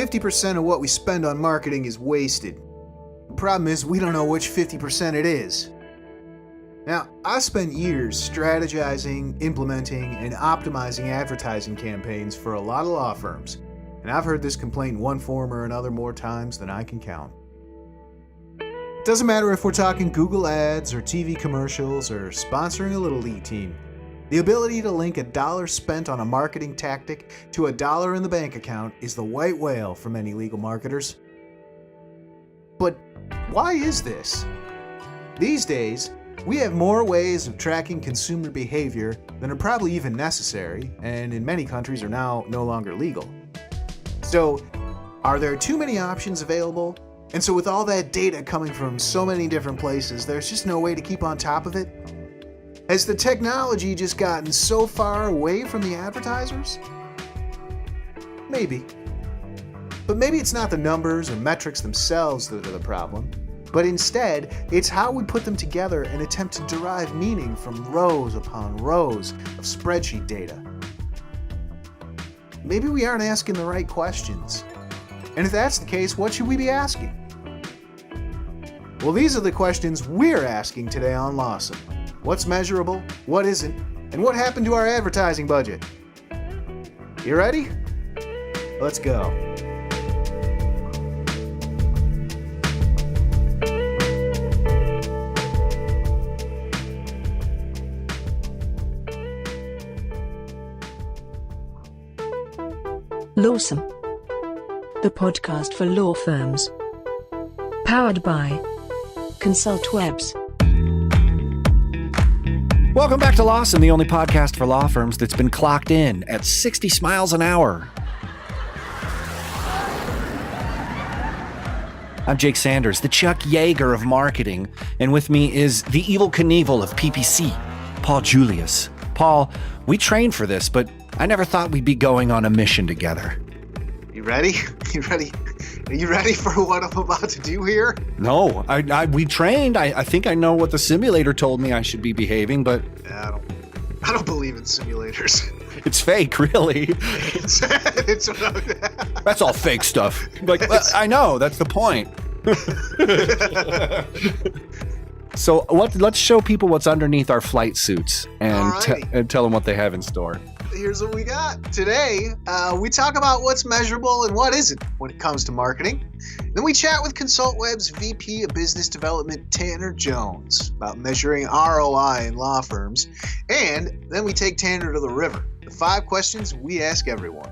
50% of what we spend on marketing is wasted. The problem is we don't know which 50% it is. Now, I spent years strategizing, implementing, and optimizing advertising campaigns for a lot of law firms, and I've heard this complaint in one form or another more times than I can count. It doesn't matter if we're talking Google ads or TV commercials or sponsoring a Little League team. The ability to link $1 spent on a marketing tactic to $1 in the bank account is the white whale for many legal marketers. But why is this? These days, we have more ways of tracking consumer behavior than are probably even necessary, and in many countries are now no longer legal. So, are there too many options available? And so with all that data coming from so many different places, there's just no way to keep on top of it? Has the technology just gotten so far away from the advertisers? Maybe. But maybe it's not the numbers or metrics themselves that are the problem, but instead, it's how we put them together and attempt to derive meaning from rows upon rows of spreadsheet data. Maybe we aren't asking the right questions. And if that's the case, what should we be asking? Well, these are the questions we're asking today on Lawsome. What's measurable? What isn't? And what happened to our advertising budget? You ready? Let's go. Lawsome, the podcast for law firms. Powered by Consultwebs. Welcome back to Lawsome, the only podcast for law firms that's been clocked in at 60 miles an hour. I'm Jake Sanders, the Chuck Yeager of marketing, and with me is the Evel Knievel of PPC, Paul Julius. Paul, we trained for this, but I never thought we'd be going on a mission together. You ready? You ready? Are you ready for what I'm about to do here? No, we trained. I think I know what the simulator told me I should be behaving, but I don't believe in simulators. It's fake, really. It's That's all fake stuff. Like, I know, that's the point. So let's show people what's underneath our flight suits and tell them what they have in store. Here's what we got. Today, we talk about what's measurable and what isn't when it comes to marketing. Then we chat with Consultwebs VP of Business Development, Tanner Jones, about measuring ROI in law firms. And then we take Tanner to the river. The 5 questions we ask everyone.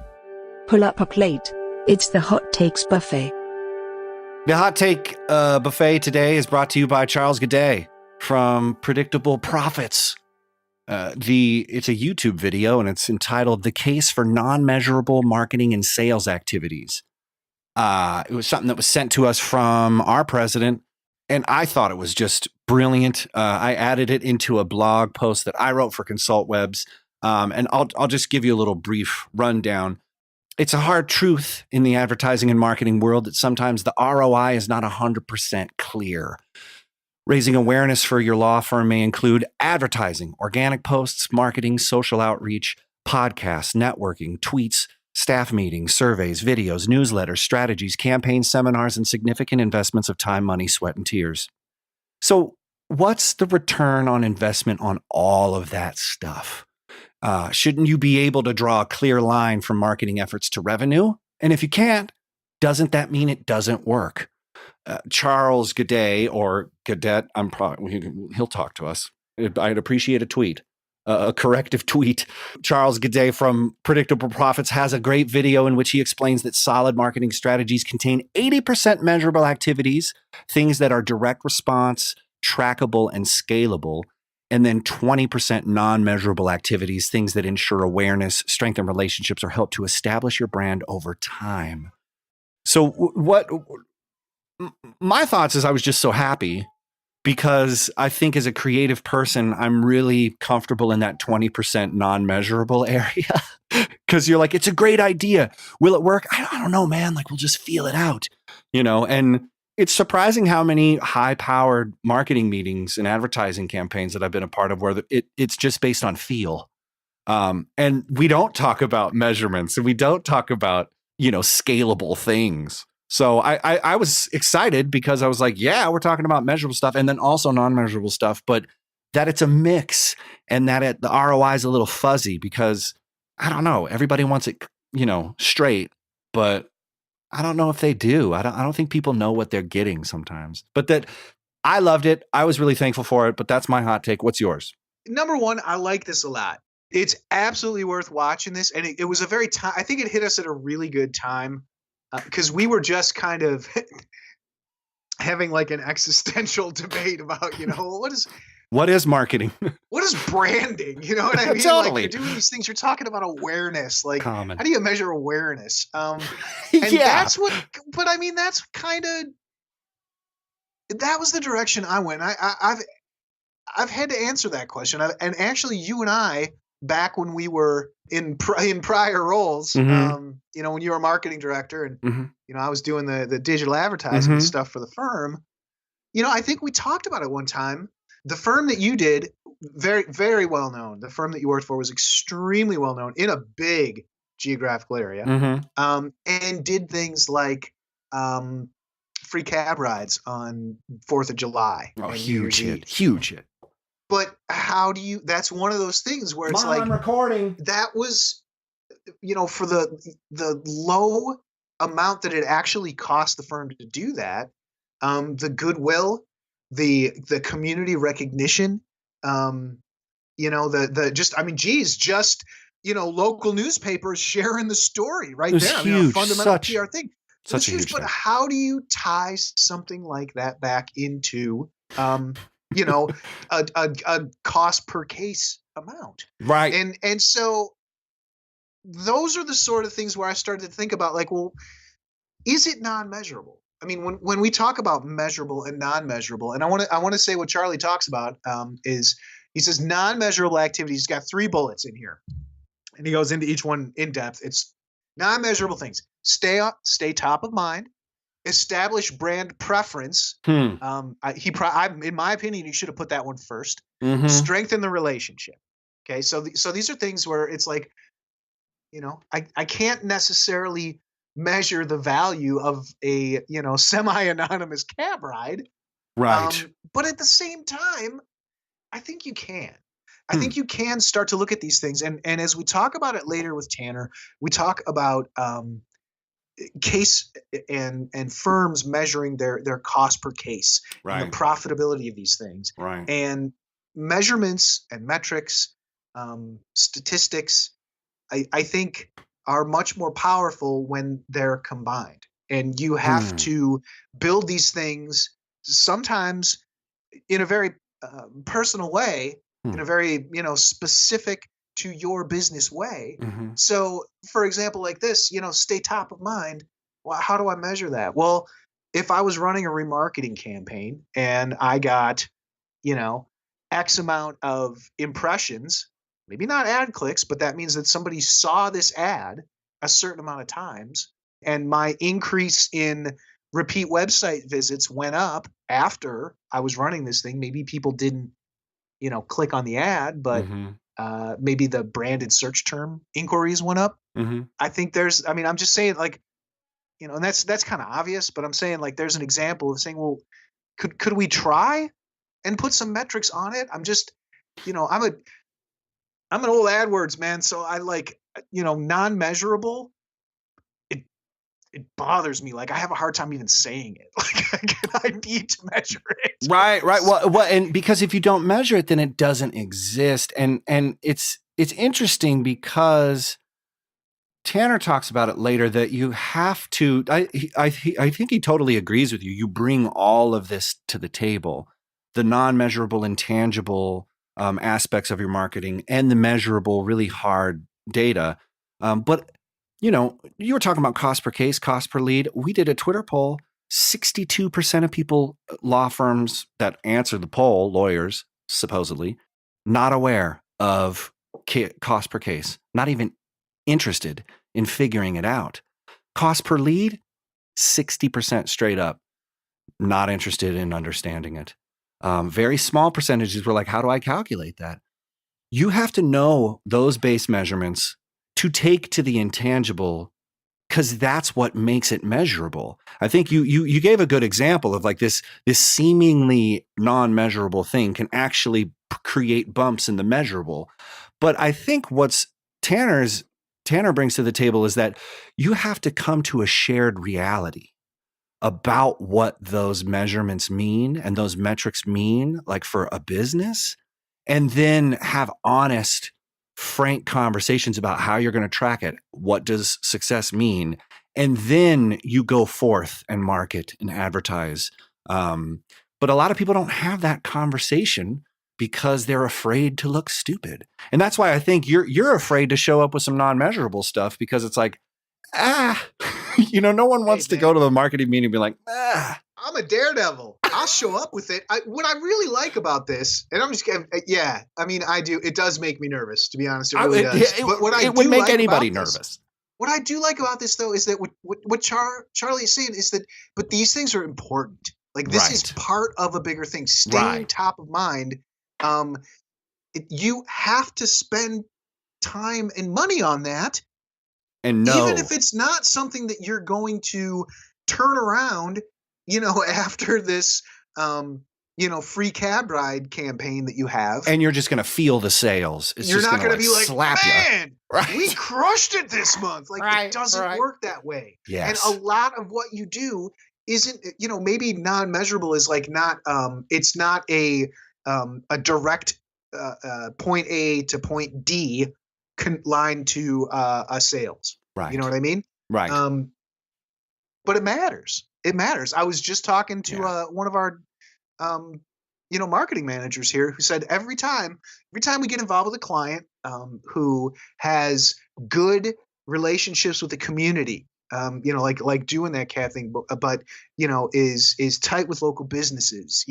Pull up a plate. It's the Hot Takes Buffet. The Hot Take Buffet today is brought to you by Charles Godet from Predictable Profits. It's a YouTube video and it's entitled The Case for Non-Measurable Marketing and Sales Activities. It was something that was sent to us from our president, and I thought it was just brilliant. I added it into a blog post that I wrote for Consultwebs, and I'll just give you a little brief rundown. It's a hard truth in the advertising and marketing world that sometimes the ROI is not 100% clear. Raising awareness for your law firm may include advertising, organic posts, marketing, social outreach, podcasts, networking, tweets, staff meetings, surveys, videos, newsletters, strategies, campaigns, seminars, and significant investments of time, money, sweat, and tears. So what's the return on investment on all of that stuff? Shouldn't you be able to draw a clear line from marketing efforts to revenue? And if you can't, doesn't that mean it doesn't work? Charles Godet, or Godet, he'll talk to us. I'd appreciate a tweet, a corrective tweet. Charles Godet from Predictable Profits has a great video in which he explains that solid marketing strategies contain 80% measurable activities, things that are direct response, trackable, and scalable, and then 20% non-measurable activities, things that ensure awareness, strengthen relationships, or help to establish your brand over time. So my thoughts is I was just so happy because I think as a creative person, I'm really comfortable in that 20% non-measurable area because you're like, it's a great idea. Will it work? I don't know, man. Like, we'll just feel it out, and it's surprising how many high-powered marketing meetings and advertising campaigns that I've been a part of where it's just based on feel. And we don't talk about measurements and we don't talk about scalable things. So I was excited because I was like, yeah, we're talking about measurable stuff and then also non-measurable stuff, but that it's a mix and that the ROI is a little fuzzy because I don't know, everybody wants it, straight, but I don't know if they do. I don't think people know what they're getting sometimes, but that I loved it. I was really thankful for it, but that's my hot take. What's yours? Number one, I like this a lot. It's absolutely worth watching this. And it was I think it hit us at a really good time because we were just kind of having like an existential debate about, what is marketing? What is branding? You know what I mean? Totally. Like you're doing these things, you're talking about awareness. Like, Common. how do you measure awareness? And Yeah. but I mean, that's kind of, that was the direction I went. I've had to answer that question. And actually, you and I, back when we were in prior roles, Mm-hmm. when you were a marketing director and, Mm-hmm. I was doing the digital advertising Mm-hmm. stuff for the firm, I think we talked about it one time. The firm that you did, very, very well known. The firm that you worked for was extremely well known in a big geographical area, Mm-hmm. and did things like free cab rides on 4th of July. Oh, and huge hit. But that's one of those things where it's I'm recording. that was, for the low amount that it actually cost the firm to do that, the goodwill, the community recognition, local newspapers sharing the story right there. Huge. A fundamental PR thing. Such a huge but thing. how do you tie something like that back into a cost per case amount? Right. And so those are the sort of things where I started to think about, like, well, is it non-measurable? I mean, when we talk about measurable and non-measurable, and I want to say what Charlie talks about is he says non-measurable activities. He's got 3 bullets in here, and he goes into each one in depth. It's non-measurable things: stay top of mind, establish brand preference. In my opinion, you should have put that one first. Mm-hmm. Strengthen the relationship. Okay, so these are things where it's like, I can't necessarily measure the value of a semi-anonymous cab ride, Right. but at the same time, I think you can. I think you can start to look at these things, and as we talk about it later with Tanner, we talk about case and firms measuring their cost per case, Right. and the profitability of these things, Right. and measurements and metrics, statistics, I think are much more powerful when they're combined. And you have to build these things sometimes in a very personal way, in a very specific to your business way. Mm-hmm. So, for example, like this, stay top of mind. Well, how do I measure that? Well, if I was running a remarketing campaign and I got, X amount of impressions, maybe not ad clicks, but that means that somebody saw this ad a certain amount of times, and my increase in repeat website visits went up after I was running this thing. Maybe people didn't, click on the ad, but maybe the branded search term inquiries went up. Mm-hmm. I think I'm just saying, like, and that's kind of obvious, but I'm saying, like, there's an example of saying, well, could we try and put some metrics on it? I'm just, I'm an old AdWords man, so I like, non-measurable. It bothers me. Like, I have a hard time even saying it. Like, I need to measure it. Right. Well, and because if you don't measure it, then it doesn't exist. And it's interesting because Tanner talks about it later that you have to. I think he totally agrees with you. You bring all of this to the table, the non-measurable, intangible aspects of your marketing, and the measurable, really hard data. But you were talking about cost per case, cost per lead. We did a Twitter poll. 62% of people, law firms that answered the poll, lawyers, supposedly, not aware of cost per case, not even interested in figuring it out. Cost per lead, 60% straight up, not interested in understanding it. Very small percentages were like, how do I calculate that? You have to know those base measurements to take to the intangible because that's what makes it measurable. I think you gave a good example of like this seemingly non-measurable thing can actually create bumps in the measurable. But I think what's Tanner brings to the table is that you have to come to a shared reality about what those measurements mean and those metrics mean, like for a business, and then have honest, frank conversations about how you're going to track it. What does success mean? And then you go forth and market and advertise. But a lot of people don't have that conversation because they're afraid to look stupid. And that's why I think you're afraid to show up with some non-measurable stuff, because it's like, no one wants to go to the marketing meeting and be like, I'm a daredevil. I'll show up with it. What I really like about this, and I'm just kidding. Yeah, I mean, I do. It does make me nervous, to be honest. It really does. But what it would make anybody nervous. What I do like about this, though, is that what Charlie is saying is that, but these things are important. Like, this is part of a bigger thing. Staying top of mind. You have to spend time and money on that. And even if it's not something that you're going to turn around, after this, free cab ride campaign that you have, and you're just going to feel the sales. You're not going to be like, slap man, we crushed it this month. Like, it doesn't work that way. Yes. And a lot of what you do isn't, maybe non-measurable is like not, it's not a direct point A to point D line to a sales. Right. You know what I mean? Right. But it matters. It matters. I was just talking to one of our marketing managers here who said every time we get involved with a client who has good relationships with the community, like doing that cat thing, but is tight with local businesses,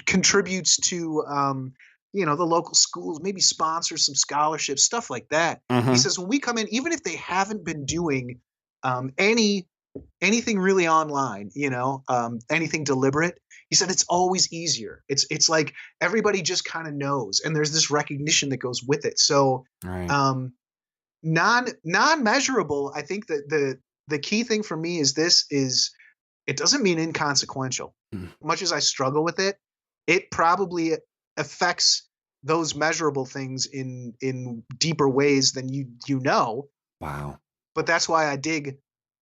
contributes to the local schools, maybe sponsors some scholarships, stuff like that. He says when we come in, even if they haven't been doing anything really online, anything deliberate, he said it's always easier. It's like everybody just kind of knows, and there's this recognition that goes with it. So non-measurable, I think that the key thing for me is it doesn't mean inconsequential. Much as I struggle with it, it probably affects those measurable things in deeper ways than you know. Wow. But that's why I dig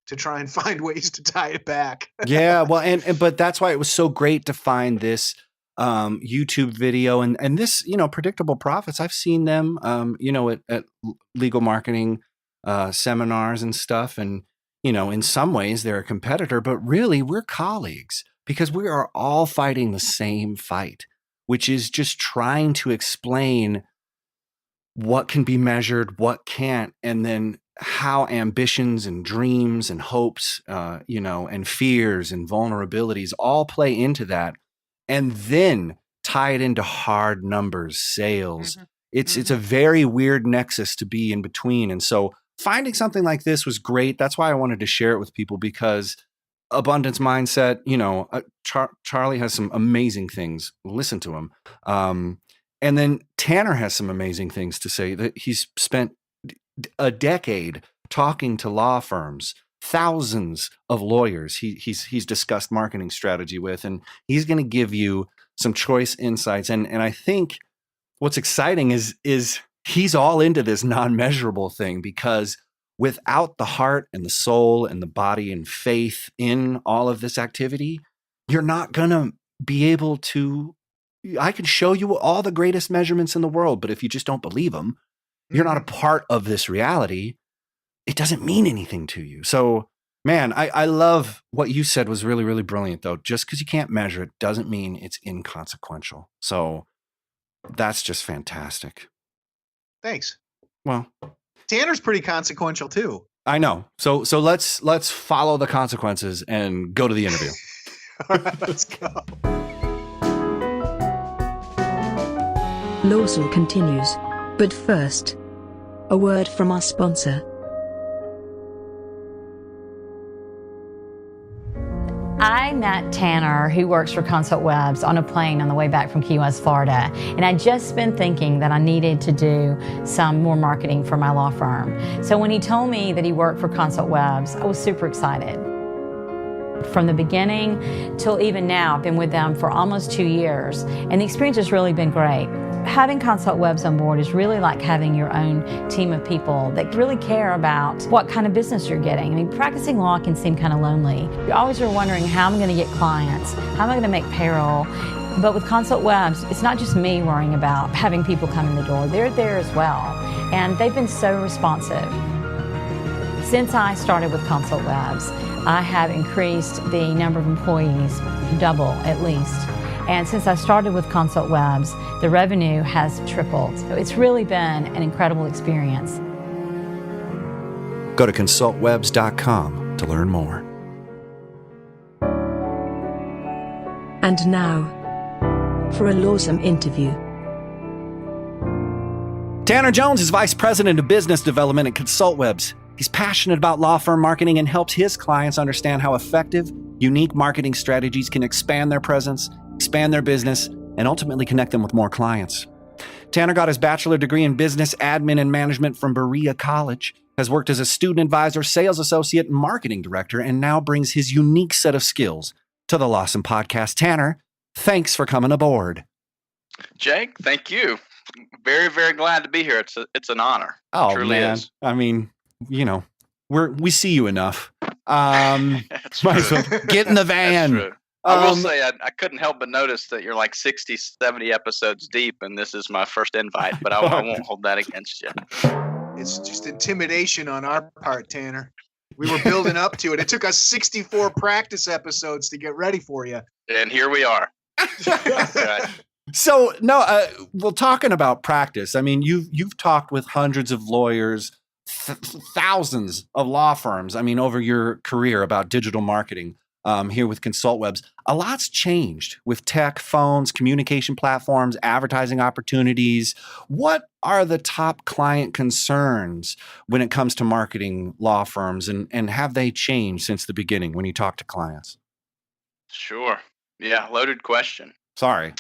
to try and find ways to tie it back. Yeah, well, but that's why it was so great to find this YouTube video and this, predictable profits. I've seen them, at legal marketing seminars and stuff. And, in some ways they're a competitor, but really we're colleagues because we are all fighting the same fight, which is just trying to explain what can be measured, what can't, and then how ambitions and dreams and hopes, and fears and vulnerabilities all play into that, and then tie it into hard numbers, sales. It's a very weird nexus to be in between. And so finding something like this was great. That's why I wanted to share it with people, because abundance mindset, Charlie has some amazing things. Listen to him. And then Tanner has some amazing things to say. That he's spent a decade talking to law firms, thousands of lawyers he's discussed marketing strategy with, and he's going to give you some choice insights. And I think what's exciting is he's all into this non-measurable thing, because without the heart and the soul and the body and faith in all of this activity, you're not going to be able to. I can show you all the greatest measurements in the world, but if you just don't believe them, you're not a part of this reality, it doesn't mean anything to you. So, man, I love what you said was really, really brilliant, though. Just because you can't measure it doesn't mean it's inconsequential. So that's just fantastic. Thanks. Well, Tanner's pretty consequential too. I know. So let's follow the consequences and go to the interview. All right, let's go. Lawson continues. But first, a word from our sponsor. I met Tanner, who works for Consultwebs, on a plane on the way back from Key West, Florida. And I'd just been thinking that I needed to do some more marketing for my law firm. So when he told me that he worked for Consultwebs, I was super excited. From the beginning till even now, I've been with them for almost 2 years, and the experience has really been great. Having Consultwebs on board is really like having your own team of people that really care about what kind of business you're getting. I mean, practicing law can seem kind of lonely. You always are wondering, how am I going to get clients? How am I going to make payroll? But with Consultwebs, it's not just me worrying about having people come in the door. They're there as well, and they've been so responsive. Since I started with Consultwebs, I have increased the number of employees double at least. And since I started with Consultwebs, the revenue has tripled. So it's really been an incredible experience. Go to consultwebs.com to learn more. And now, for a Lawsome interview. Tanner Jones is Vice President of Business Development at Consultwebs. He's passionate about law firm marketing and helps his clients understand how effective, unique marketing strategies can expand their presence, expand their business, and ultimately connect them with more clients. Tanner got his bachelor degree in business admin and management from Berea College, has worked as a student advisor, sales associate, and marketing director, and now brings his unique set of skills to the Lawsome Podcast. Tanner, thanks for coming aboard. Jake, thank you. Very, very glad to be here. It's an honor. Oh, It truly man. is. I mean, you know, we see you enough. That's Might as true. well get in the van. That's true. I will Um, say I couldn't help but notice that you're like 60, 70 episodes deep, and this is my first invite, but I won't hold that against you. It's just intimidation on our part, Tanner. We were building up to it. It took us 64 practice episodes to get ready for you. And here we are. That's right. So well, talking about practice, I mean, you've talked with hundreds of lawyers, thousands of law firms. I mean, over your career about digital marketing here with Consultwebs. A lot's changed with tech, phones, communication platforms, advertising opportunities. What are the top client concerns when it comes to marketing law firms, and have they changed since the beginning when you talk to clients? Sure. Yeah, loaded question. Sorry.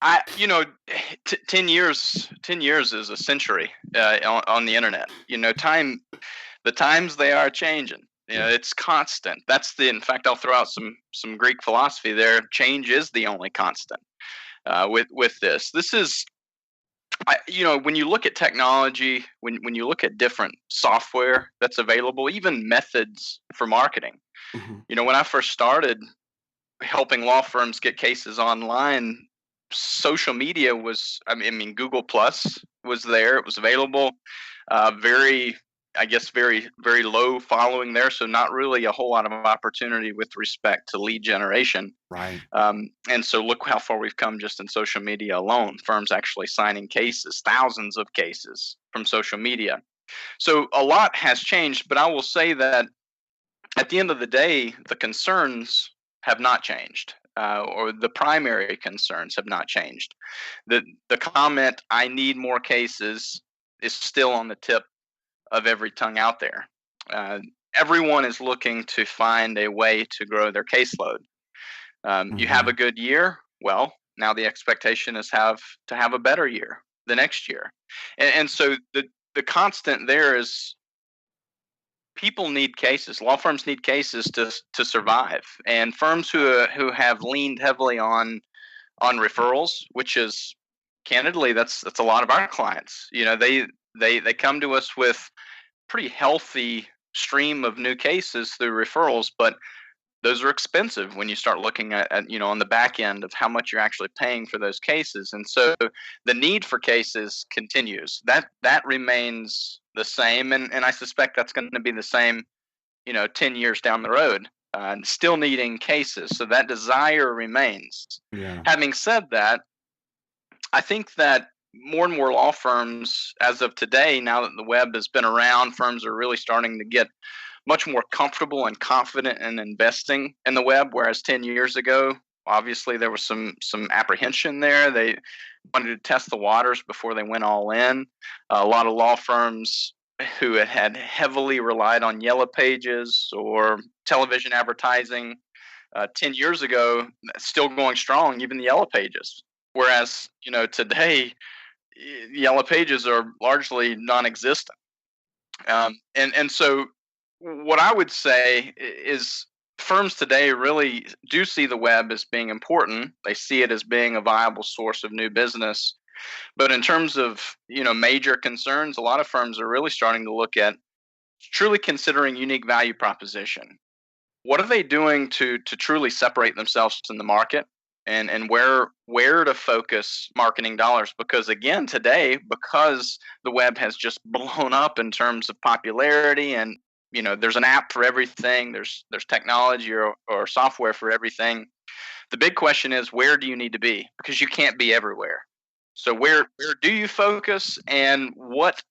10 years is a century on the internet. The times they are changing. It's constant. In fact, I'll throw out some Greek philosophy there. Change is the only constant with this. This is, when you look at technology, when you look at different software that's available, even methods for marketing. Mm-hmm. When I first started helping law firms get cases online, social media was, Google Plus was there. It was available. Very, very low following there. So not really a whole lot of opportunity with respect to lead generation. Right. And so look how far we've come just in social media alone. Firms actually signing cases, thousands of cases from social media. So a lot has changed, but I will say that at the end of the day, the concerns have not changed. Or the primary concerns have not changed. The comment, I need more cases, is still on the tip of every tongue out there. Everyone is looking to find a way to grow their caseload. You have a good year, well, now the expectation is to have a better year the next year. And so the constant there is, people need cases. Law firms need cases to survive, and firms who have leaned heavily on referrals, which is candidly that's a lot of our clients. They come to us with pretty healthy stream of new cases through referrals, but those are expensive when you start looking at on the back end of how much you're actually paying for those cases. And so the need for cases continues. That remains the same, and I suspect that's going to be the same 10 years down the road, and still needing cases. So that desire remains. Yeah. Having said that, I think that more and more law firms, as of today, now that the web has been around, firms are really starting to get much more comfortable and confident in investing in the web, whereas 10 years ago, obviously there was some apprehension there. They wanted to test the waters before they went all in. A lot of law firms who had heavily relied on yellow pages or television advertising 10 years ago, still going strong, even the Yellow Pages. Whereas, today, Yellow Pages are largely non-existent. And so what I would say is firms today really do see the web as being important. They see it as being a viable source of new business. But in terms of, major concerns, a lot of firms are really starting to look at truly considering unique value proposition. What are they doing to truly separate themselves in the market, and where to focus marketing dollars? Because again, today, because the web has just blown up in terms of popularity, and there's an app for everything, there's technology or software for everything. The big question is, where do you need to be? Because you can't be everywhere. So where do you focus, and what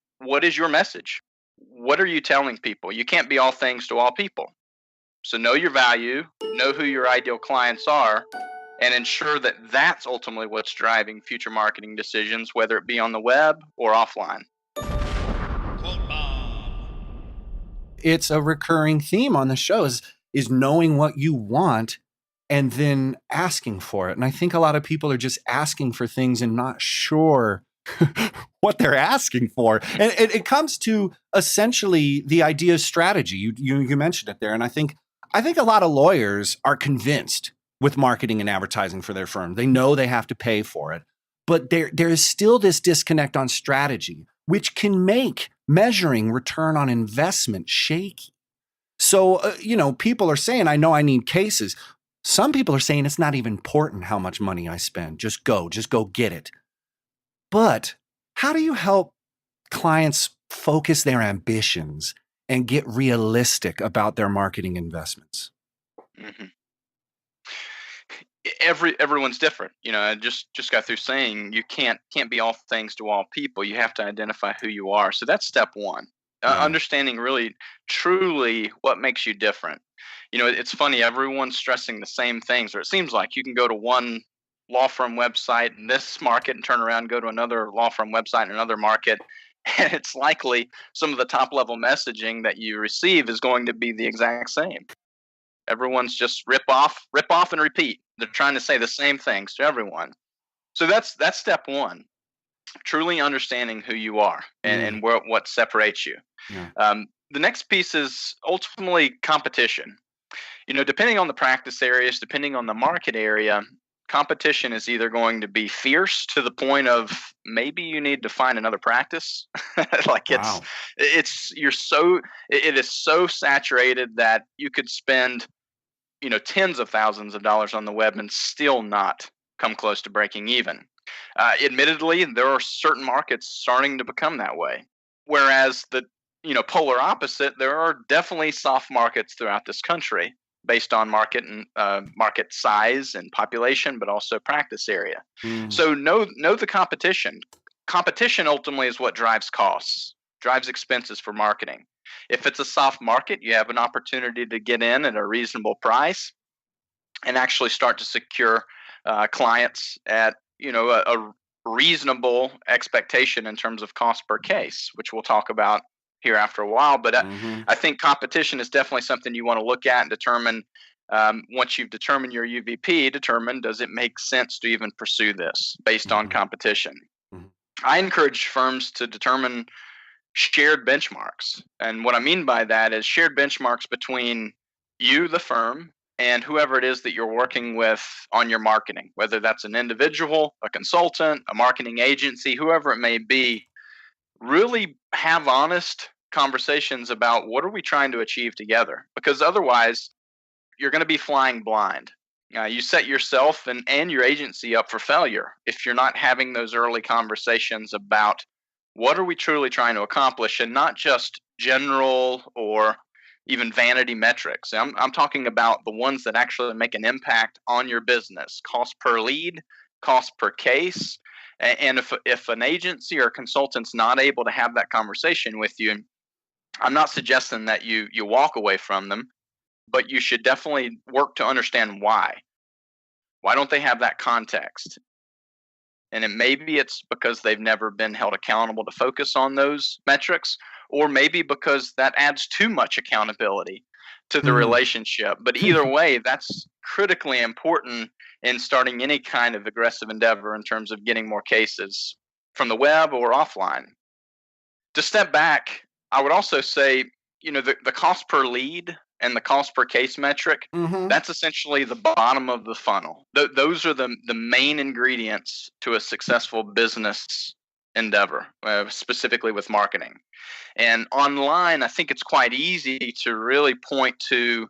is your message? What are you telling people? You can't be all things to all people. So know your value, know who your ideal clients are, and ensure that that's ultimately what's driving future marketing decisions, whether it be on the web or offline. It's a recurring theme on the show is knowing what you want and then asking for it. And I think a lot of people are just asking for things and not sure what they're asking for. And it comes to essentially the idea of strategy. You mentioned it there. And I think a lot of lawyers are convinced with marketing and advertising for their firm. They know they have to pay for it, but there is still this disconnect on strategy, which can make measuring return on investment shaky. So, people are saying, I know I need cases. Some people are saying it's not even important how much money I spend. Just go get it. But how do you help clients focus their ambitions and get realistic about their marketing investments? Mm-hmm. Everyone's different. I just got through saying you can't be all things to all people. You have to identify who you are. So that's step one. Understanding really, truly what makes you different. It's funny, everyone's stressing the same things, or it seems like you can go to one law firm website in this market and turn around and go to another law firm website in another market. And it's likely some of the top level messaging that you receive is going to be the exact same. Everyone's just rip off and repeat. They're trying to say the same things to everyone. So that's step one. Truly understanding who you are and what separates you. Yeah. The next piece is ultimately competition. Depending on the practice areas, depending on the market area, competition is either going to be fierce to the point of maybe you need to find another practice. It is so saturated that you could spend tens of thousands of dollars on the web and still not come close to breaking even. Admittedly, there are certain markets starting to become that way. Whereas the polar opposite, there are definitely soft markets throughout this country based on market and market size and population, but also practice area. So know the competition. Competition ultimately is what drives costs, drives expenses for marketing. If it's a soft market, you have an opportunity to get in at a reasonable price and actually start to secure clients at a reasonable expectation in terms of cost per case, which we'll talk about here after a while. But I think competition is definitely something you want to look at and determine. Once you've determined your UVP, does it make sense to even pursue this based on competition? I encourage firms to determine shared benchmarks. And what I mean by that is shared benchmarks between you, the firm, and whoever it is that you're working with on your marketing, whether that's an individual, a consultant, a marketing agency, whoever it may be. Really have honest conversations about what are we trying to achieve together, because otherwise you're going to be flying blind. You set yourself and your agency up for failure if you're not having those early conversations about what are we truly trying to accomplish, and not just general or even vanity metrics. I'm talking about the ones that actually make an impact on your business: cost per lead, cost per case. And if an agency or consultant's not able to have that conversation with you, I'm not suggesting that you walk away from them, but you should definitely work to understand why. Why don't they have that context? And maybe it's because they've never been held accountable to focus on those metrics, or maybe because that adds too much accountability to the relationship. But either way, that's critically important in starting any kind of aggressive endeavor in terms of getting more cases from the web or offline. To step back, I would also say, the cost per lead and the cost per case metric, that's essentially the bottom of the funnel. Those are the main ingredients to a successful business endeavor, specifically with marketing. And online, I think it's quite easy to really point to,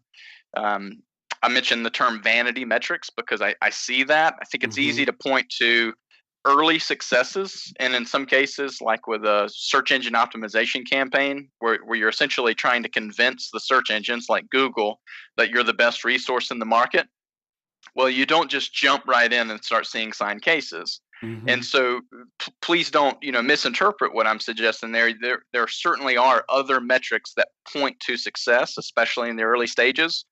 I mentioned the term vanity metrics because I see that. I think it's easy to point to early successes, and in some cases, like with a search engine optimization campaign, where you're essentially trying to convince the search engines like Google that you're the best resource in the market. Well, you don't just jump right in and start seeing signed cases. And so please don't, misinterpret what I'm suggesting there. There certainly are other metrics that point to success, especially in the early stages.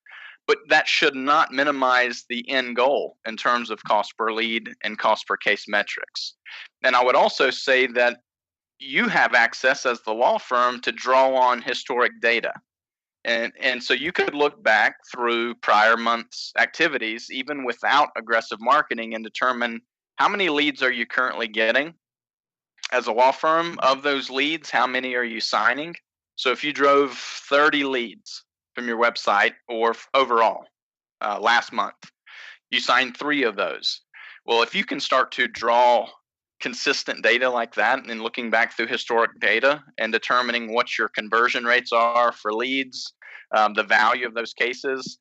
But that should not minimize the end goal in terms of cost per lead and cost per case metrics. And I would also say that you have access as the law firm to draw on historic data. And so you could look back through prior months' activities, even without aggressive marketing, and determine how many leads are you currently getting as a law firm. Of those leads, how many are you signing? So if you drove 30 leads from your website or overall last month, you signed 3 of those. Well, if you can start to draw consistent data like that and looking back through historic data and determining what your conversion rates are for leads, the value of those cases,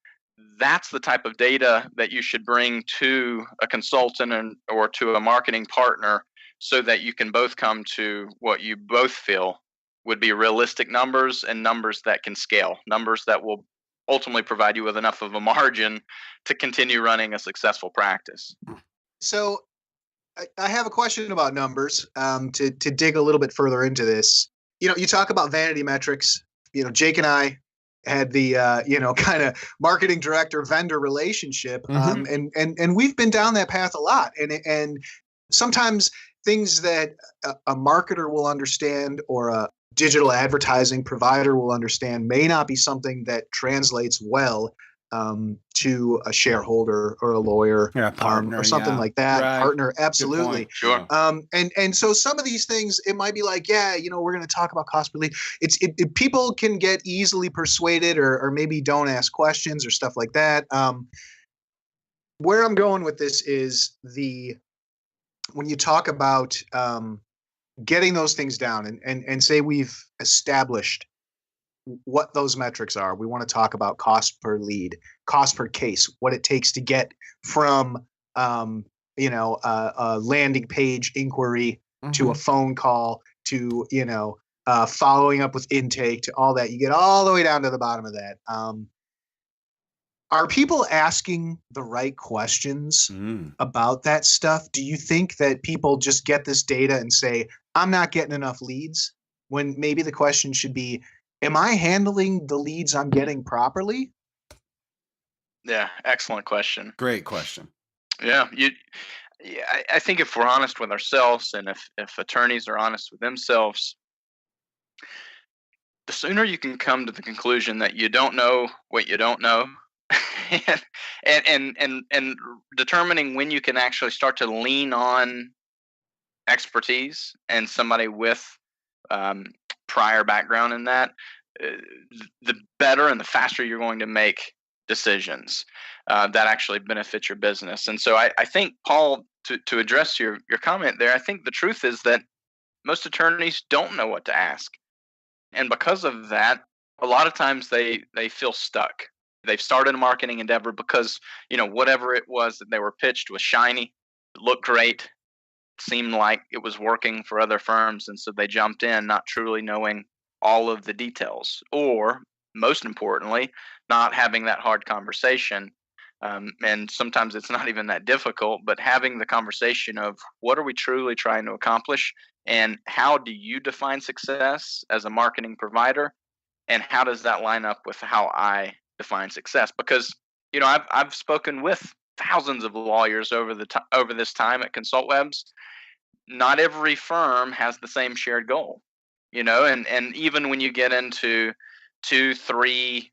that's the type of data that you should bring to a consultant or to a marketing partner, so that you can both come to what you both feel would be realistic numbers and numbers that can scale, numbers that will ultimately provide you with enough of a margin to continue running a successful practice. So I have a question about numbers, to dig a little bit further into this. You talk about vanity metrics. Jake and I had the kind of marketing director vendor relationship, and we've been down that path a lot. And sometimes things that a marketer will understand or a digital advertising provider will understand may not be something that translates well to a shareholder or a lawyer, partner, or something like that. Right. Partner, absolutely. Sure. And so some of these things, it might be like, we're going to talk about cost per lead. People can get easily persuaded, or maybe don't ask questions or stuff like that. Where I'm going with this is when you talk about getting those things down and say we've established what those metrics are. We want to talk about cost per lead, cost per case, what it takes to get from a landing page inquiry to a phone call to following up with intake to all that. You get all the way down to the bottom of that. Are people asking the right questions about that stuff? Do you think that people just get this data and say, I'm not getting enough leads, when maybe the question should be, am I handling the leads I'm getting properly? Yeah, excellent question. Great question. Yeah, I think if we're honest with ourselves, and if attorneys are honest with themselves, the sooner you can come to the conclusion that you don't know what you don't know, and determining when you can actually start to lean on expertise and somebody with prior background in that, the better and the faster you're going to make decisions that actually benefit your business. And so I think, Paul, to address your comment there, I think the truth is that most attorneys don't know what to ask. And because of that, a lot of times they feel stuck. They've started a marketing endeavor because, whatever it was that they were pitched was shiny, it looked great, seemed like it was working for other firms. And so they jumped in, not truly knowing all of the details, or most importantly, not having that hard conversation. And sometimes it's not even that difficult, but having the conversation of what are we truly trying to accomplish, and how do you define success as a marketing provider, and how does that line up with how I define success? Because I've spoken with thousands of lawyers over this time at Consultwebs. Not every firm has the same shared goal, and even when you get into 2, 3,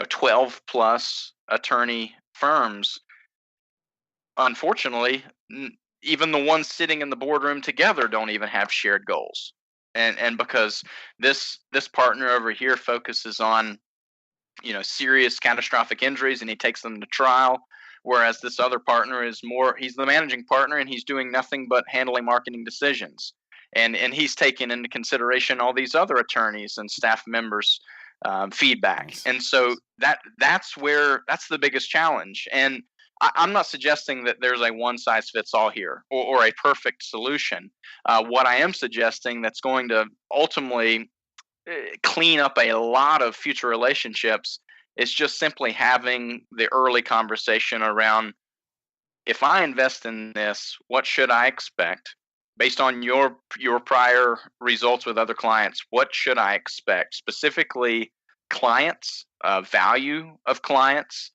12 plus attorney firms, unfortunately, even the ones sitting in the boardroom together don't even have shared goals. And because this partner over here focuses on, serious catastrophic injuries, and he takes them to trial, whereas this other partner is more, he's the managing partner and he's doing nothing but handling marketing decisions. And he's taking into consideration all these other attorneys and staff members' feedback. Nice. And so that's the biggest challenge. And I'm not suggesting that there's a one size fits all here, or a perfect solution. What I am suggesting that's going to ultimately clean up a lot of future relationships is just simply having the early conversation around, if I invest in this, what should I expect? Based on your prior results with other clients, what should I expect? Specifically, clients, value of clients,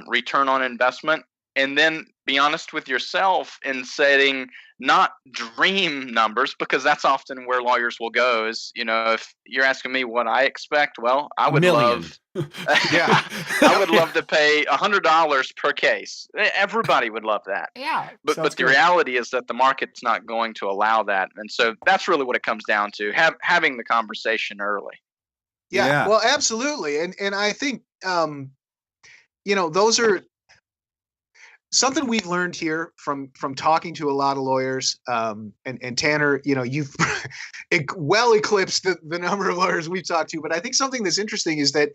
return on investment, and then be honest with yourself in setting not dream numbers, because that's often where lawyers will go. Is, if you're asking me what I expect, well, I would love, Yeah. I would love to pay $100 per case. Everybody would love that. Yeah. But the reality is that the market's not going to allow that, and so that's really what it comes down to: having the conversation early. Yeah. Well, absolutely. And I think, those are something we've learned here from talking to a lot of lawyers. And Tanner, you've well eclipsed the number of lawyers we've talked to. But I think something that's interesting is that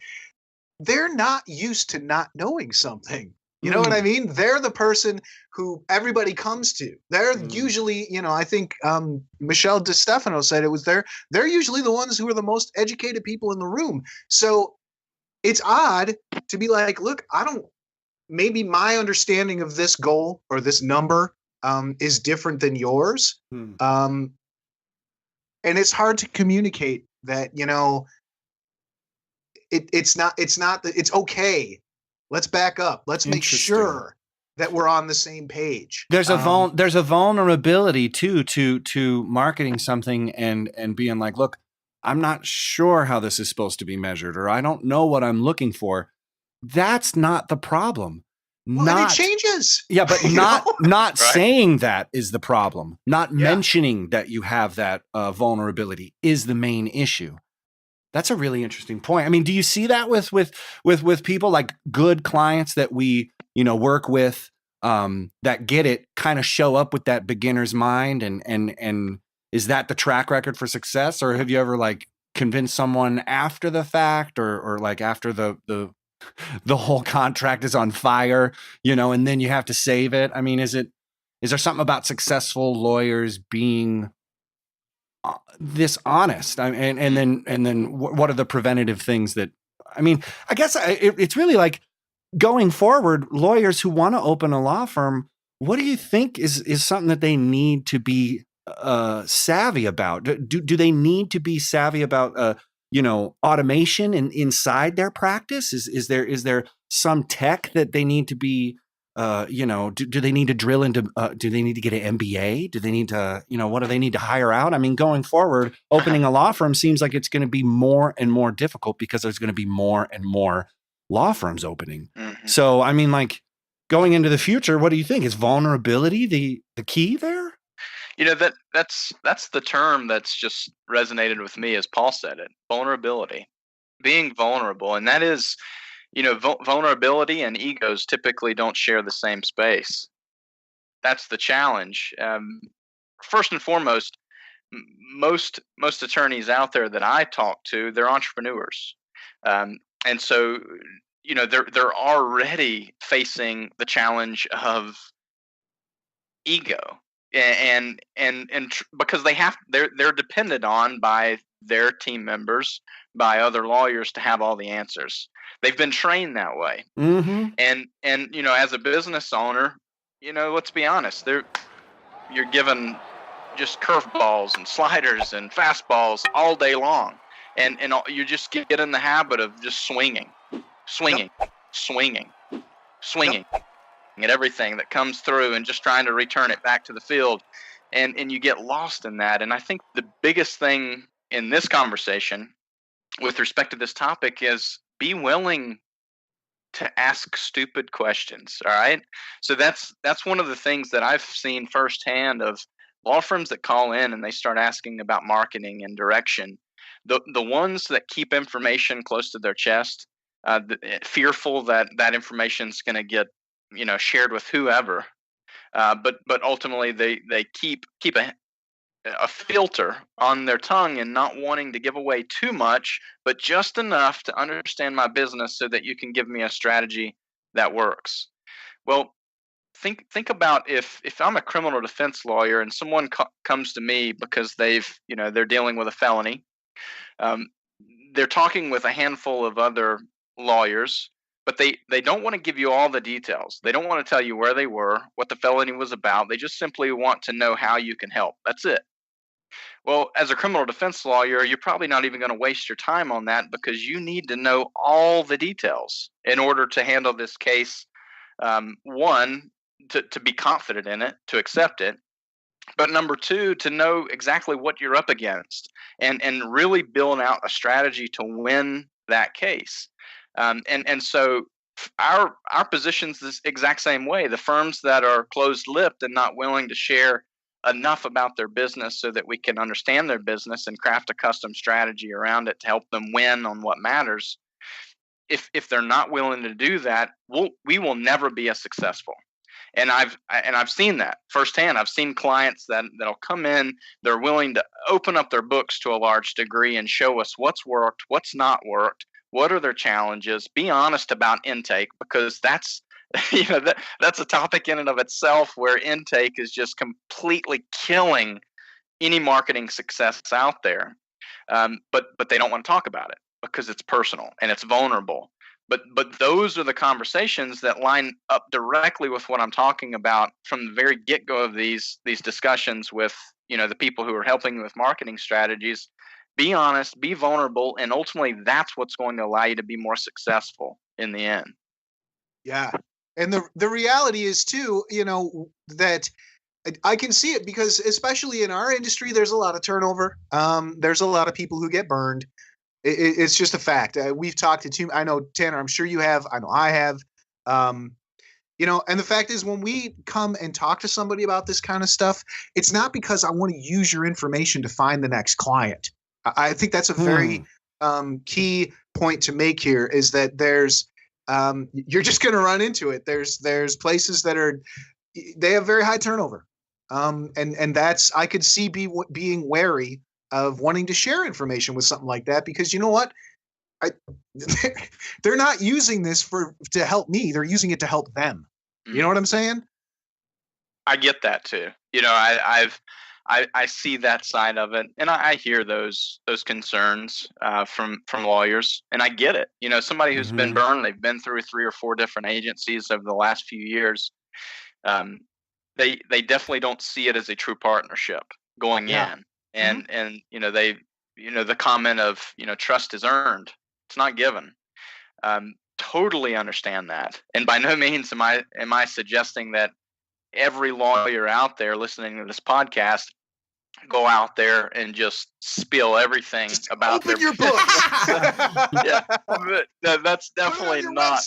they're not used to not knowing something. You know what I mean? They're the person who everybody comes to. They're usually, I think Michelle DeStefano said it was they're usually the ones who are the most educated people in the room. So it's odd to be like, look, maybe my understanding of this goal or this number is different than yours. And it's hard to communicate that, it's okay. Let's back up. Let's make sure that we're on the same page. There's a vulnerability too to marketing something and being like, look, I'm not sure how this is supposed to be measured, or I don't know what I'm looking for. That's not the problem. Well, and it changes. Yeah, but not Right. saying that is the problem. Not mentioning that you have that vulnerability is the main issue. That's a really interesting point. I mean, do you see that with people, like good clients that we, work with, that get it, kind of show up with that beginner's mind, and is that the track record for success? Or have you ever like convinced someone after the fact, or like after the whole contract is on fire, and then you have to save it? I mean, is there something about successful lawyers being this honest? And then what are the preventative things that, I guess it's really like, going forward, lawyers who want to open a law firm, what do you think is something that they need to be savvy about? Do they need to be savvy about automation inside their practice? Is there some tech that they need to be do they need to drill into, do they need to get an MBA? Do they need to, what do they need to hire out? I mean, going forward, opening a law firm seems like it's going to be more and more difficult because there's going to be more and more law firms opening. Mm-hmm. So, I mean, like, going into the future, what do you think? Is vulnerability the key there? That's the term that's just resonated with me, as Paul said it: vulnerability, being vulnerable. And that is, vulnerability and egos typically don't share the same space. That's the challenge. First and foremost, most attorneys out there that I talk to, they're entrepreneurs, and so they're already facing the challenge of ego, and because they're dependent on by their team members, by other lawyers, to have all the answers. They've been trained that way. Mm-hmm. And as a business owner, let's be honest, you're given just curveballs and sliders and fastballs all day long, and you just get in the habit of just swinging at everything that comes through, and just trying to return it back to the field, and you get lost in that. And I think the biggest thing in this conversation with respect to this topic is, be willing to ask stupid questions. All right. So that's one of the things that I've seen firsthand of law firms that call in and they start asking about marketing and direction. The ones that keep information close to their chest, fearful that that information is going to get shared with whoever, but ultimately they keep a filter on their tongue and not wanting to give away too much, but just enough to understand my business so that you can give me a strategy that works. Well, think about if I'm a criminal defense lawyer and someone comes to me because they're dealing with a felony. They're talking with a handful of other lawyers, but they don't want to give you all the details. They don't want to tell you where they were, what the felony was about. They just simply want to know how you can help. That's it. Well, as a criminal defense lawyer, you're probably not even going to waste your time on that because you need to know all the details in order to handle this case. One, to be confident in it, to accept it. But number two, to know exactly what you're up against and really build out a strategy to win that case. And so our position's this exact same way. The firms that are closed-lipped and not willing to share enough about their business so that we can understand their business and craft a custom strategy around it to help them win on what matters. If they're not willing to do that, we will never be as successful. And I've seen that firsthand. I've seen clients that'll come in, they're willing to open up their books to a large degree and show us what's worked, what's not worked, what are their challenges, be honest about intake, because that's that's a topic in and of itself where intake is just completely killing any marketing success out there. But they don't want to talk about it because it's personal and it's vulnerable. But those are the conversations that line up directly with what I'm talking about from the very get-go of these discussions with the people who are helping you with marketing strategies. Be honest, be vulnerable, and ultimately that's what's going to allow you to be more successful in the end. Yeah. And the reality is too, that I can see it because especially in our industry, there's a lot of turnover. There's a lot of people who get burned. It's just a fact. We've talked to I know, Tanner, I'm sure you have. I know I have. And the fact is when we come and talk to somebody about this kind of stuff, it's not because I want to use your information to find the next client. I think that's a very key point to make here is that there's you're just going to run into it. There's places that they have very high turnover. And that's, I could see being wary of wanting to share information with something like that, because you know what? They're not using this to help me. They're using it to help them. You know what I'm saying? I get that too. I see that side of it, and I hear those concerns from lawyers, and I get it. Somebody who's been burned, they've been through 3 or 4 different agencies over the last few years. They definitely don't see it as a true partnership going in, and they the comment of trust is earned, it's not given. Totally understand that, and by no means am I suggesting that every lawyer out there listening to this podcast go out there and just spill everything about open your books. Yeah, that's definitely not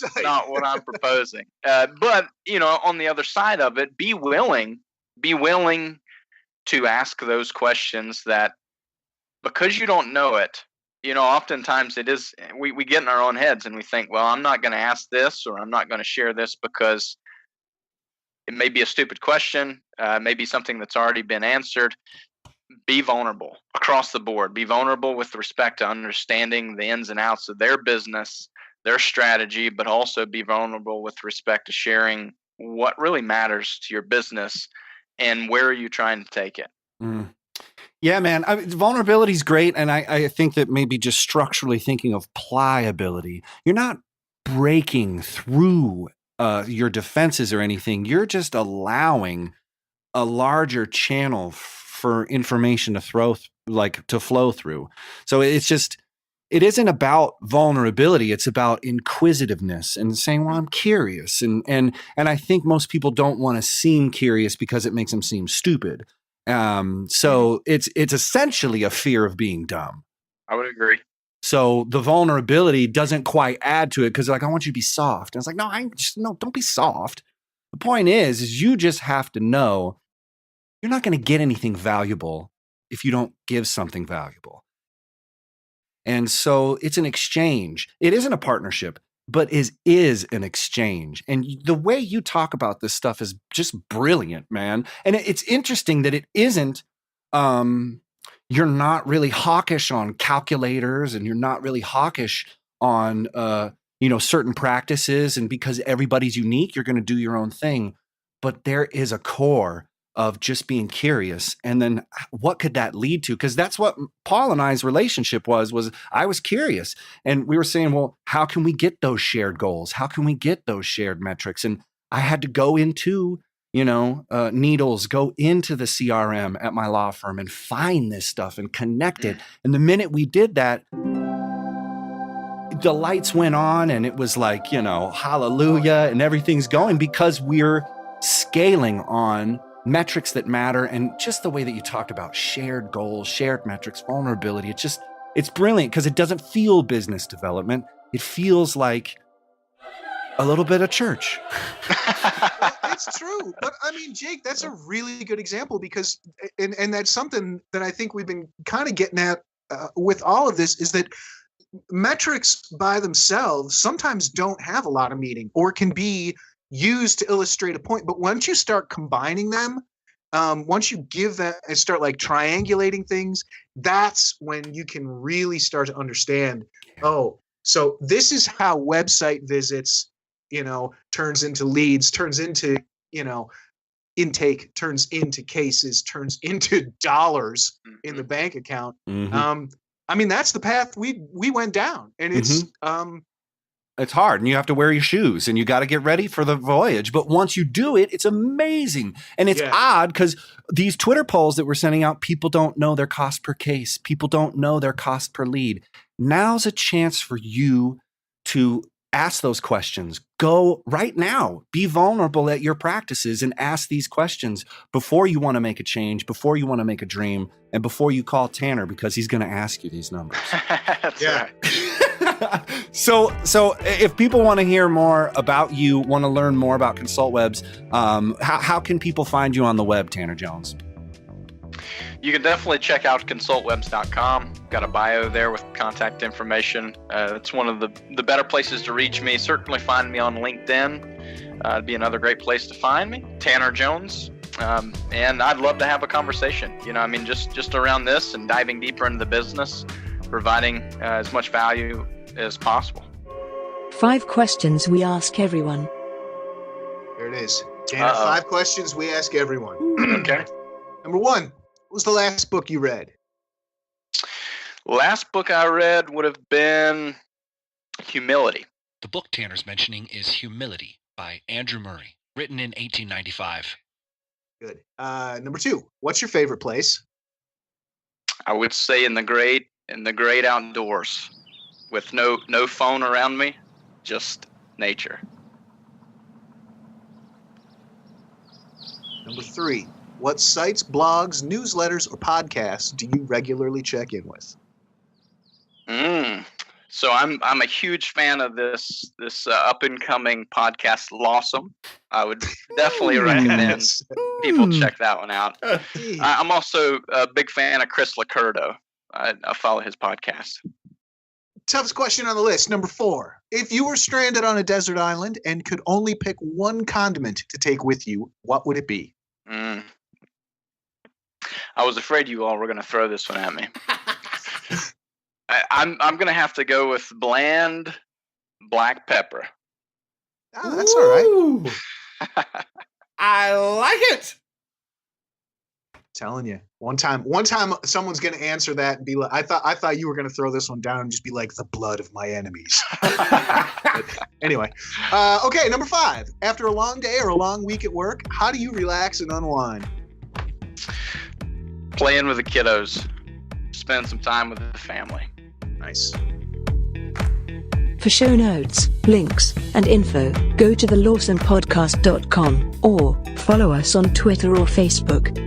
what I'm proposing. But on the other side of it, be willing to ask those questions that, because you don't know it. Oftentimes it is we get in our own heads and we think, well, I'm not going to ask this, or I'm not going to share this because it may be a stupid question, maybe something that's already been answered. Be vulnerable across the board. Be vulnerable with respect to understanding the ins and outs of their business, their strategy, but also be vulnerable with respect to sharing what really matters to your business and where are you trying to take it. Yeah, man. Vulnerability is great. And I think that maybe just structurally thinking of pliability, you're not breaking through your defenses or anything. You're just allowing a larger channel for information to flow through. So it isn't about vulnerability. It's about inquisitiveness and saying, well, I'm curious. And I think most people don't want to seem curious because it makes them seem stupid. So it's essentially a fear of being dumb. I would agree. So the vulnerability doesn't quite add to it because like, I want you to be soft. And it's like, no, don't be soft. The point is you just have to know you're not going to get anything valuable if you don't give something valuable. And so it's an exchange. It isn't a partnership, but is an exchange. And the way you talk about this stuff is just brilliant, man. And it's interesting that it isn't, you're not really hawkish on calculators and you're not really hawkish on, certain practices. And because everybody's unique, you're going to do your own thing. But there is a core of just being curious. And then what could that lead to? Because that's what Paul and I's relationship was I was curious. And we were saying, well, how can we get those shared goals? How can we get those shared metrics? And I had to go into, Needles, go into the CRM at my law firm and find this stuff and connect it. And the minute we did that, the lights went on and it was like, hallelujah, and everything's going because we're scaling on metrics that matter. And just the way that you talked about shared goals, shared metrics, vulnerability, it's brilliant because it doesn't feel business development. It feels like a little bit of church. It's true. But I mean, Jake, that's a really good example because, and that's something that I think we've been kind of getting at with all of this is that metrics by themselves sometimes don't have a lot of meaning or can be used to illustrate a point. But once you start combining them, once you give that and start like triangulating things, that's when you can really start to understand, oh, so this is how website visits, turns into leads, turns into, intake, turns into cases, turns into dollars in the bank account. Mm-hmm. I mean, that's the path we went down, and it's hard, and you have to wear your shoes, and you got to get ready for the voyage. But once you do it, it's amazing. And it's odd because these Twitter polls that we're sending out, people don't know their cost per case. People don't know their cost per lead. Now's a chance for you to ask those questions. Go right now, be vulnerable at your practices and ask these questions before you want to make a change, before you want to make a dream, and before you call Tanner because he's going to ask you these numbers. Right. So if people want to hear more about you, want to learn more about Consultwebs, how can people find you on the web, Tanner Jones? You can definitely check out consultwebs.com. Got a bio there with contact information. It's one of the better places to reach me. Certainly find me on LinkedIn. It'd be another great place to find me, Tanner Jones. And I'd love to have a conversation, just around this and diving deeper into the business, providing as much value as possible. 5 questions we ask everyone. There it is. Tanner, 5 questions we ask everyone. Okay. Number 1, what was the last book you read? Last book I read would have been Humility. The book Tanner's mentioning is Humility by Andrew Murray, written in 1895. Good. Number 2, what's your favorite place? I would say in the great outdoors, with no phone around me, just nature. Number 3, what sites, blogs, newsletters, or podcasts do you regularly check in with? So I'm a huge fan of this up and coming podcast, Lawsome. I would definitely recommend people check that one out. I'm also a big fan of Chris Lacurdo. I follow his podcast. Toughest question on the list, number 4. If you were stranded on a desert island and could only pick one condiment to take with you, what would it be? I was afraid you all were going to throw this one at me. I'm going to have to go with bland black pepper. Oh, that's all right. I like it. Telling you, one time someone's going to answer that and be like, I thought you were going to throw this one down and just be like, the blood of my enemies. But anyway, okay, number 5. After a long day or a long week at work, how do you relax and unwind? Playing with the kiddos. Spend some time with the family. Nice. For show notes, links, and info, go to thelawsomepodcast.com or follow us on Twitter or Facebook.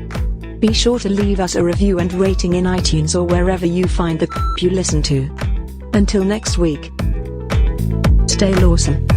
Be sure to leave us a review and rating in iTunes or wherever you find the you listen to. Until next week, stay lawsome.